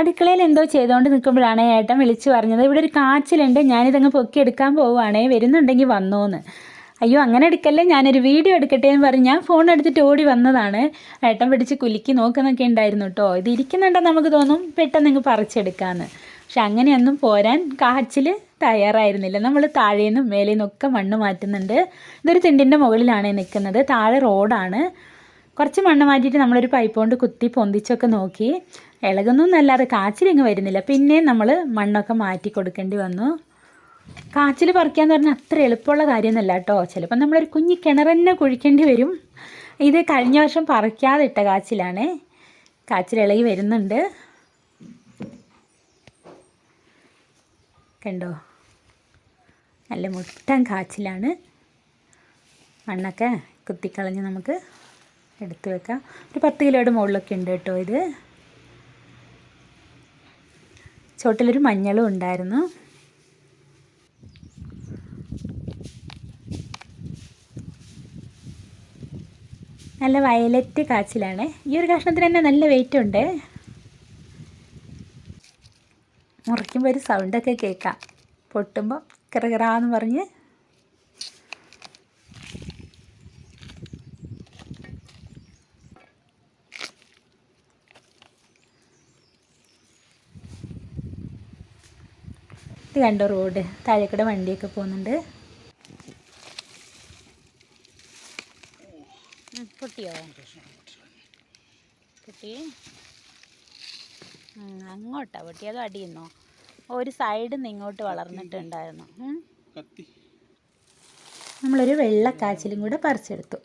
അടുക്കളയിൽ എന്തോ ചെയ്തുകൊണ്ട് നിൽക്കുമ്പോഴാണ് ഏട്ടൻ വിളിച്ചു പറഞ്ഞത് ഇവിടെ ഒരു കാച്ചിലുണ്ട്, ഞാനിതങ്ങ് പൊക്കിയെടുക്കാൻ പോവുകയാണേ, വരുന്നുണ്ടെങ്കിൽ വന്നോന്ന്. അയ്യോ അങ്ങനെ എടുക്കല്ലേ, ഞാനൊരു വീഡിയോ എടുക്കട്ടെ എന്ന് പറഞ്ഞ് ഞാൻ ഫോൺ എടുത്തിട്ട് ഓടി വന്നതാണ്. ഏട്ടൻ പിടിച്ച് കുലുക്കി നോക്കുന്നൊക്കെ ഉണ്ടായിരുന്നു കേട്ടോ. ഇത് ഇരിക്കുന്നുണ്ടെന്ന് നമുക്ക് തോന്നും പെട്ടെന്ന് ഇങ്ങ് പറിച്ചെടുക്കാമെന്ന്. പക്ഷെ അങ്ങനെയൊന്നും പോരാൻ കാച്ചിൽ തയ്യാറായിരുന്നില്ല. നമ്മൾ താഴേന്നും മേലേന്നും ഒക്കെ മണ്ണ് മാറ്റുന്നുണ്ട്. ഇതൊരു തിണ്ടിൻ്റെ മുകളിലാണ് നിൽക്കുന്നത്, താഴെ റോഡാണ്. കുറച്ച് മണ്ണ് മാറ്റിയിട്ട് നമ്മളൊരു പൈപ്പ് കൊണ്ട് കുത്തി പൊന്തിച്ചൊക്കെ നോക്കി, ഇളകുന്നൊന്നല്ലാതെ കാച്ചിലിങ്ങ് വരുന്നില്ല. പിന്നെ നമ്മൾ മണ്ണൊക്കെ മാറ്റി കൊടുക്കേണ്ടി വന്നു. കാച്ചിൽ പറിക്കാന്ന് പറഞ്ഞാൽ അത്ര എളുപ്പമുള്ള കാര്യമൊന്നുമല്ല കേട്ടോ. ചിലപ്പോൾ നമ്മളൊരു കുഞ്ഞി കിണർ തന്നെ കുഴിക്കേണ്ടി വരും. ഇത് കഴിഞ്ഞ വർഷം പറിക്കാതെ ഇട്ട കാച്ചിലാണ്. കാച്ചിൽ ഇളകി വരുന്നുണ്ട്, കണ്ടോ, നല്ല മുട്ടൻ കാച്ചിലാണ്. മണ്ണൊക്കെ കുത്തിക്കളഞ്ഞ് നമുക്ക് എടുത്ത് വെക്കാം. ഒരു 10 കിലോയുടെ മുകളിലൊക്കെ ഉണ്ട് കേട്ടോ. ഇത് ചോട്ടിലൊരു മഞ്ഞളും ഉണ്ടായിരുന്നു. നല്ല വയലറ്റ് കാച്ചിലാണ്. ഈ ഒരു കഷ്ണത്തിന് തന്നെ നല്ല വെയിറ്റ് ഉണ്ട്. മുറിക്കുമ്പോൾ ഒരു സൗണ്ടൊക്കെ കേൾക്കാം, പൊട്ടുമ്പോൾ കിറകിറാന്ന് പറഞ്ഞ്. ഇത് കണ്ടോ റോഡ്, താഴേക്കൂടെ വണ്ടിയൊക്കെ പോകുന്നുണ്ട്. പൊട്ടിയോ? പൊട്ടി അങ്ങോട്ടാ പൊട്ടി, അതോ അടിയുന്നോ? ഒരു സൈഡിൽ നിന്ന് ഇങ്ങോട്ട് വളർന്നിട്ടുണ്ടായിരുന്നു. നമ്മളൊരു വെള്ളക്കാച്ചിലും കൂടെ പറിച്ചെടുത്തു.